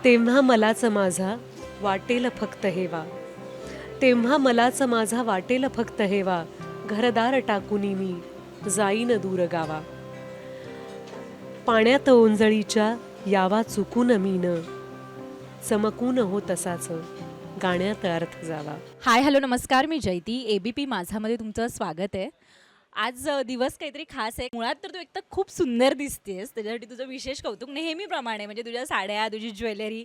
तेव्हा मलाच माझा वाटेल फक्त हेवा. तेव्हा मलाच माझा वाटेल फक्त हेवा. घरदार टाकुनी मी जाईन दूर गावा. पाण्यात ओंजळीच्या यावा चुकून मीन. चमकून हो तसाच गाण्यात अर्थ जावा. हाय हॅलो नमस्कार, मी जयती. ABP माझामध्ये तुमचं स्वागत आहे. आज दिवस काहीतरी खास आहे. मुळात तर तू एकतर खूप सुंदर दिसतेस, त्याच्यासाठी तुझं विशेष कौतुक नेहमीप्रमाणे. म्हणजे तुझ्या साड्या, तुझी ज्वेलरी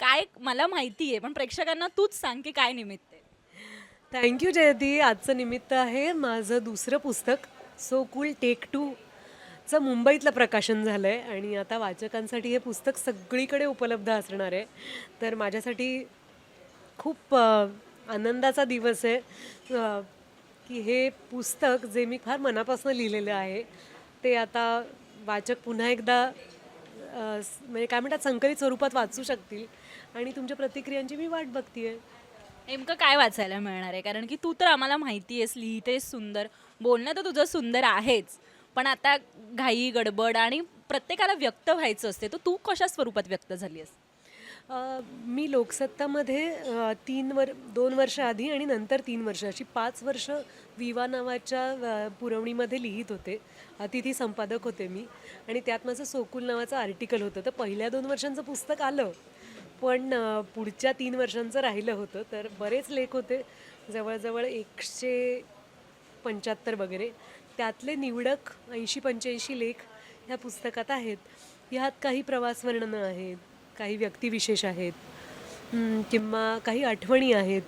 काय मला माहिती आहे, पण प्रेक्षकांना तूच सांग की काय निमित्त आहे. थँक्यू जयती. आजचं निमित्त आहे माझं दुसरं पुस्तक सो कूल टेक टू चं मुंबईतलं प्रकाशन झालं आहे आणि आता वाचकांसाठी हे पुस्तक सगळीकडे उपलब्ध असणार आहे. तर माझ्यासाठी खूप आनंदाचा दिवस आहे की हे पुस्तक जे मी फार मनापासून लिहिलेलं आहे ते आता वाचक पुन्हा एकदा म्हणजे काय म्हणतात संकलित स्वरूपात वाचू शकतील आणि तुमच्या प्रतिक्रियांची मी वाट बघतीये. नेमकं काय वाचायला मिळणार आहे? कारण की तू तर आम्हाला माहिती आहेस, लिहितेस सुंदर, बोलणं तर तुझं सुंदर आहेच, पण आता घाई गडबड आणि प्रत्येकाला व्यक्त व्हायचं असते, तर तू कशा स्वरूपात व्यक्त झाली आहेस? मी लोकसत्तामध्ये 2 वर्ष आधी आणि नंतर 3 वर्ष अशी 5 वर्ष विवा नावाच्या पुरवणीमध्ये लिहित होते. अतिथी संपादक होते मी आणि त्यात माझं सोकुल नावाचं आर्टिकल होतं. तर पहिल्या 2 वर्षांचं पुस्तक आलं, पण पुढच्या 3 वर्षांचं राहिलं होतं. तर बरेच लेख होते, जवळजवळ 175 वगैरे. त्यातले निवडक 80-85 लेख ह्या पुस्तकात आहेत. ह्यात काही प्रवास वर्णनं आहेत, काही व्यक्तिविशेष आहेत, किंवा काही आठवणी आहेत.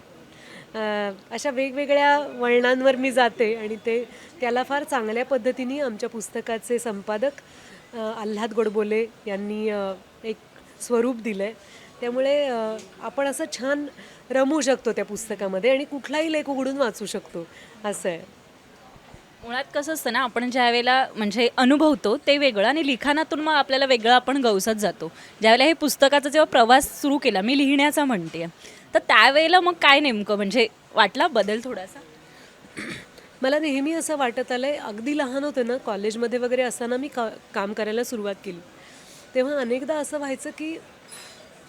अशा वेगवेगळ्या वळणांवर मी जाते आणि त्याला फार चांगल्या पद्धतीने आमच्या पुस्तकाचे संपादक आल्हाद गोडबोले यांनी एक स्वरूप दिलं आहे. त्यामुळे आपण असं छान रमू शकतो त्या पुस्तकामध्ये आणि कुठलाही लेख उघडून वाचू शकतो असं आहे. मुळात कसं असतं ना, आपण ज्या वेळेला म्हणजे अनुभवतो ते वेगळं आणि लिखाणातून मग आपल्याला वेगळं आपण गवसत जातो. ज्यावेळेला हे पुस्तकाचा जेव्हा प्रवास सुरू केला, मी लिहिण्याचा म्हणते, तर त्यावेळेला मग काय नेमकं म्हणजे वाटला बदल थोडासा? मला नेहमी असं वाटत आलं आहे, अगदी लहान होतं ना, कॉलेजमध्ये वगैरे असताना मी काम करायला सुरुवात केली, तेव्हा अनेकदा असं व्हायचं की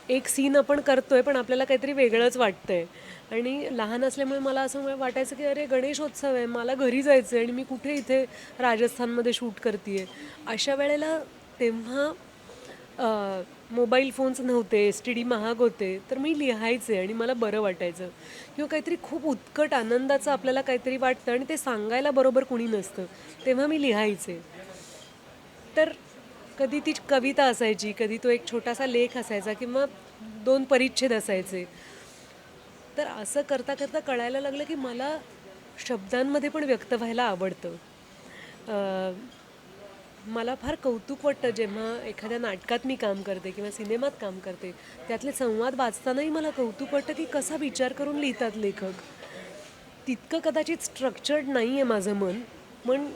एक सीन आपण करतोय पण आपल्याला काहीतरी वेगळंच वाटतंय. आणि लहान असल्यामुळे मला असं वाटायचं की अरे गणेशोत्सव आहे, मला घरी जायचं आहे आणि मी कुठे इथे राजस्थानमध्ये शूट करते. अशा वेळेला तेव्हा मोबाईल फोन्स नव्हते, STD महाग होते, तर मी लिहायचे आणि मला बरं वाटायचं. किंवा काहीतरी खूप उत्कट आनंदाचं आपल्याला काहीतरी वाटतं आणि ते सांगायला बरोबर कुणी नसतं, तेव्हा मी लिहायचे. तर कधी ती कविता असायची, कधी तो एक छोटासा लेख असायचा किंवा 2 परिच्छेद असायचे. तर असं करता करता कळायला लागलं की मला शब्दांमध्ये पण व्यक्त व्हायला आवडतं. मला फार कौतुक वाटतं जेव्हा एखाद्या नाटकात मी काम करते किंवा सिनेमात काम करते, त्यातले संवाद वाचतानाही मला कौतुक वाटतं की कसा विचार करून लिहितात लेखक. तितकं कदाचित स्ट्रक्चर्ड नाही आहे माझं मन, पण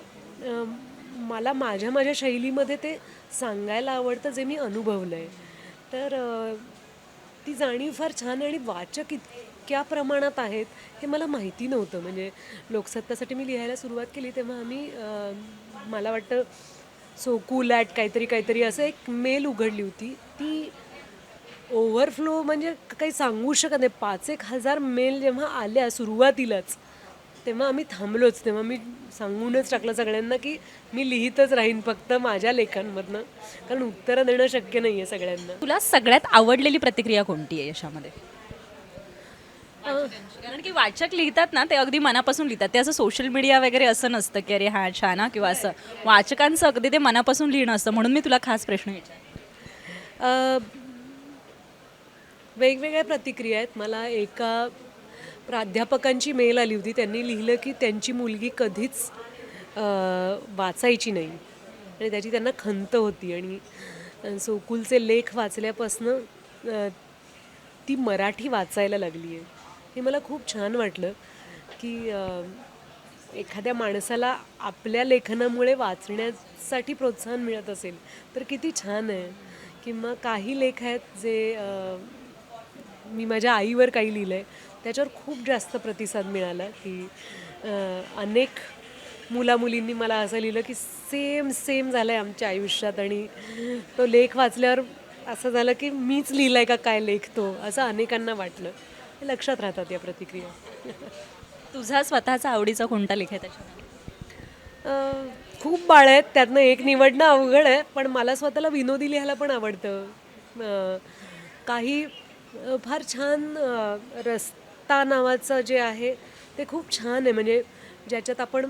मला माझ्या माझ्या शैलीमध्ये ते सांगायला आवडतं जे मी अनुभवलं आहे. तर ती जाणीव फार छान आहे आणि वाचक इतक्या प्रमाणात आहेत हे मला माहिती नव्हतं. म्हणजे लोकसत्तासाठी मी लिहायला सुरुवात केली तेव्हा आम्ही मला वाटतं सो कूल ॲट काहीतरी काहीतरी असं एक मेल उघडली होती. ती ओव्हरफ्लो म्हणजे काही सांगू शकत नाही. 5,000-1,000 मेल जेव्हा आल्या सुरुवातीलाच, तेव्हा आम्ही थांबलोच. तेव्हा मी सांगूनच टाकलं सगळ्यांना की मी लिहितच राहीन फक्त माझ्या लेखांमधनं, कारण उत्तरं देणं शक्य नाही आहे सगळ्यांना. तुला सगळ्यात आवडलेली प्रतिक्रिया कोणती आहे यशामध्ये? कारण की वाचक लिहितात ना, ते अगदी मनापासून लिहितात. ते असं सोशल मीडिया वगैरे असं नसतं की अरे हां छान हां किंवा असं. वाचकांचं अगदी ते मनापासून लिहिणं असतं, म्हणून मी तुला खास प्रश्न विचारला. अ, वेगवेगळ्या प्रतिक्रिया आहेत. मला एका प्राध्यापकांची मेल आली होती. त्यांनी लिहिलं की त्यांची मुलगी कधीच वाचायची नाही आणि त्याची त्यांना खंत होती आणि सोकुलचे लेख वाचल्यापासनं ती मराठी वाचायला लागली आहे. हे मला खूप छान वाटलं की एखाद्या माणसाला आपल्या लेखनामुळे वाचण्यासाठी प्रोत्साहन मिळत असेल तर किती छान आहे. किंवा काही लेख आहेत जे मी माझ्या आईवर काही लिहिलं आहे, त्याच्यावर खूप जास्त प्रतिसाद मिळाला की अनेक मुलामुलींनी मला असं लिहिलं की सेम सेम झालं आहे आमच्या आयुष्यात आणि तो लेख वाचल्यावर असं झालं की मीच लिहिलं आहे का काय लेख तो, असं अनेकांना वाटलं. हे लक्षात राहतात या प्रतिक्रिया. तुझा स्वतःचा आवडीचा कोणता लेख आहे त्याच्यामध्ये? खूप बाळ आहेत, त्यातनं एक निवडणं अवघड आहे, पण मला स्वतःला विनोदी लिहायला पण आवडतं. काही फार छान रस्ता नावाचं जे आहे ते खूप छान आहे, म्हणजे ज्याच्यात आपण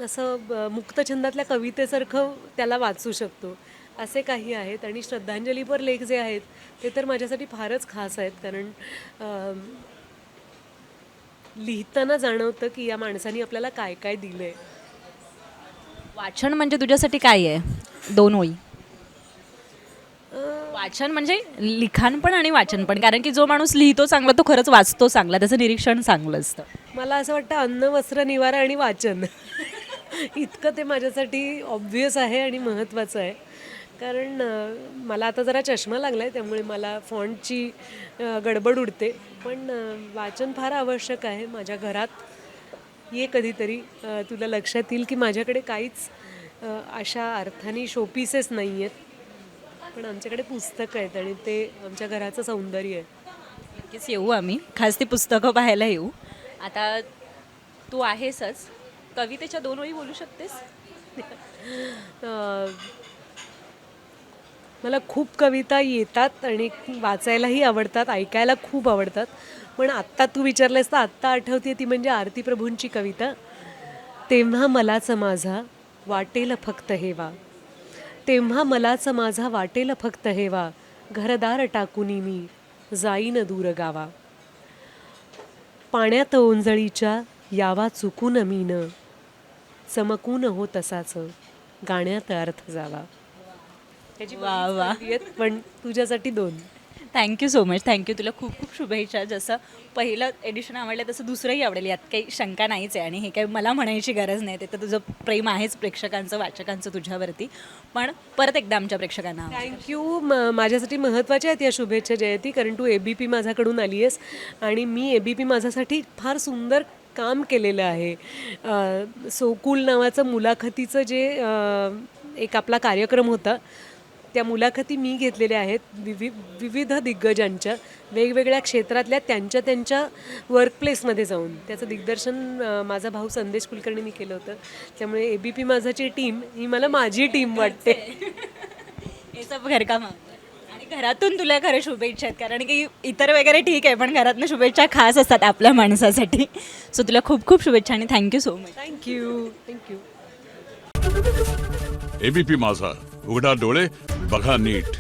असं मुक्तछंदातल्या कवितेसारखं त्याला वाचू शकतो, असे काही आहेत. आणि श्रद्धांजलीपर लेख जे आहेत ते तर माझ्यासाठी फारच खास आहेत, कारण लिहिताना जाणवतं की या माणसाने आपल्याला काय काय दिलं आहे. वाचन म्हणजे तुझ्यासाठी काय आहे? 2 ओळी. वाचन म्हणजे लिखाण पण आणि वाचन पण, कारण की जो माणूस लिहितो चांगला तो खरंच वाचतो चांगला, त्याचं निरीक्षण चांगलं असतं. मला असं वाटतं अन्न, वस्त्र, निवारा आणि वाचन इतकं ते माझ्यासाठी ऑब्व्हियस आहे आणि महत्त्वाचं आहे. कारण मला आता जरा चष्मा लागला आहे, त्यामुळे मला फॉन्टची गडबड उडते, पण वाचन फार आवश्यक आहे. माझ्या घरात ये कधीतरी, तुला लक्षात येईल की माझ्याकडे काहीच अशा अर्थाने शोपीसेस नाही आहेत, पण आमच्याकडे पुस्तकं आहेत आणि ते आमच्या घराचं सौंदर्य आहे. नक्कीच येऊ आम्ही, खास ती पुस्तकं पाहायला येऊ. आता तू आहेसच, कवितेच्या 2 ओळी बोलू शकतेस? मला खूप कविता येतात आणि वाचायलाही आवडतात, ऐकायला खूप आवडतात. पण आत्ता तू विचारलंस तर आत्ता आठवते ती म्हणजे आरती प्रभूंची कविता. तेव्हा मलाच माझा वाटेल फक्त हेवा, तेव्हा मलाच माझा वाटेल फक्त हेवा, घरदार टाकुनी मी जाईन दूर गावा. पाण्यात ओंजळीच्या यावा चुकून मीन, चमकून हो तसाच गाण्यात अर्थ जावा. त्याची वा वा, पण तुझ्यासाठी 2. Thank you so much. थँक्यू. तुला खूप खूप शुभेच्छा. जसं पहिलं एडिशन आवडलं तसं दुसरंही आवडेल, यात काही शंका नाहीच आहे. आणि हे काही मला म्हणायची गरज नाही, ते तर तुझं प्रेम आहेच प्रेक्षकांचं, वाचकांचं तुझ्यावरती. पण परत एकदा आमच्या प्रेक्षकांना थँक्यू. माझ्यासाठी महत्त्वाच्या आहेत या शुभेच्छा जयती, कारण तू ABP माझ्याकडून आली आहेस आणि मी ABP माझ्यासाठी फार सुंदर काम केलेलं आहे. सोकुल नावाचं मुलाखतीचं जे एक आपला कार्यक्रम होता, त्या मुलाखती मी घेतलेल्या आहेत विविध दिग्गजांच्या, वेगवेगळ्या क्षेत्रातल्या त्यांच्या वर्कप्लेसमध्ये जाऊन. त्याचं दिग्दर्शन माझा भाऊ संदेश कुलकर्णींनी केलं होतं. त्यामुळे ABP माझाची टीम ही मला माझी टीम वाटते. हे सब घरकाम आहे. आणि घरातून तुला खरं शुभेच्छा आहेत, कारण की इतर वगैरे ठीक आहे, पण घरातनं शुभेच्छा खास असतात आपल्या माणसासाठी. सो तुला खूप खूप शुभेच्छा आणि thank you so much. Thank you. ABP माझा, उघडा डोळे बघा नीट.